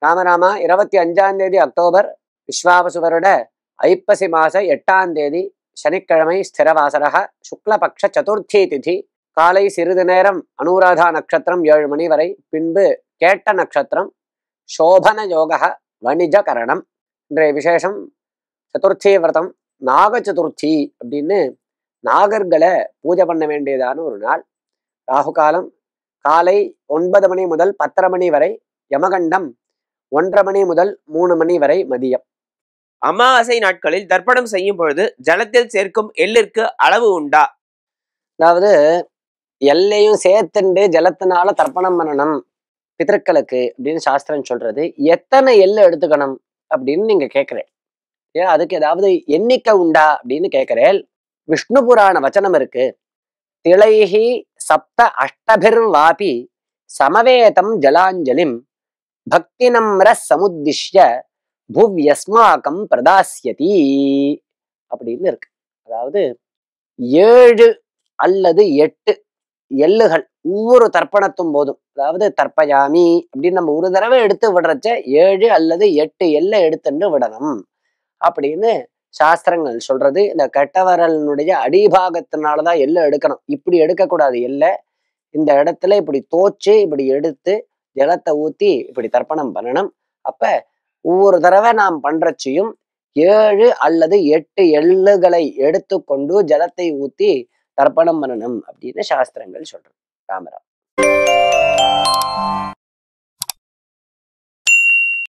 ராமராமா 25ஆம் தேதி அக்டோபர் விஸ்வாவசு வருட ஐப்பசி மாச 8ஆம் தேதி சனிக்கிழமை ஸ்திரவாசரக சுக்லபக்ஷ சதுர்த்தி திதி காலை சிறிது நேரம் அனுராதா நட்சத்திரம் 7 மணி வரை, பின்பு கேட்ட நட்சத்திரம் சோபன யோக வணிஜகரணம். இன்றைய விசேஷம் சதுர்த்தி விரதம், நாக சதுர்த்தி அப்படின்னு நாகர்களை பூஜை பண்ண வேண்டியதான ஒரு நாள். ராகு காலம் காலை 9 மணி முதல் 10:30 மணி வரை, யமகண்டம் 1:30 மணி முதல் 3 மணி வரை மதியம். அமாவாசை நாட்களில் தர்ப்பணம் செய்யும் பொழுது ஜலத்தில் சேர்க்கும் எள்ளிற்கு அளவு உண்டா? அதாவது எல்லையும் சேர்த்துண்டு ஜலத்தினால தர்ப்பணம் பண்ணணும் பிதர்களுக்கு அப்படின்னு சாஸ்திரம் சொல்றது. எத்தனை எள்ளு எடுத்துக்கணும் அப்படின்னு நீங்க கேட்கிறேன். ஏன் அதுக்கு ஏதாவது எண்ணிக்கை உண்டா அப்படின்னு கேட்கிறேன். விஷ்ணு புராண வச்சனம் இருக்கு. திளைஹி சப்த அஷ்டபிர் வாபி சமவேதம் ஜலாஞ்சலிம் பக்திநம்ர சமுத்திஷ்ய புவ்யஸ்மாகம் பிரதாஸ்யதி அப்படின்னு இருக்கு. அதாவது 7 அல்லது 8 எள்ளுகள் ஒவ்வொரு தர்ப்பணத்தும் போதும், அதாவது தர்ப்பயாமி அப்படின்னு நம்ம ஒரு தடவை எடுத்து விடுறச்ச 7 அல்லது 8 எள்ளை எடுத்துட்டு விடணும் அப்படின்னு சாஸ்திரங்கள் சொல்றது. இந்த கட்டவரலினுடைய அடிபாகத்தினாலதான் எள்ளை எடுக்கணும். இப்படி எடுக்கக்கூடாது. எள்ளை இந்த இடத்துல இப்படி தோச்சு இப்படி எடுத்து ஜலத்தை ஊத்தி இப்படி தர்ப்பணம் பண்ணணும். அப்ப ஒவ்வொரு தடவை நாம் பண்றச்சையும் 7 அல்லது 8 எள்ளுகளை எடுத்துக்கொண்டு ஜலத்தை ஊத்தி தர்ப்பணம் பண்ணணும் அப்படின்னு சாஸ்திரங்கள் சொல்றது. ராமராம்.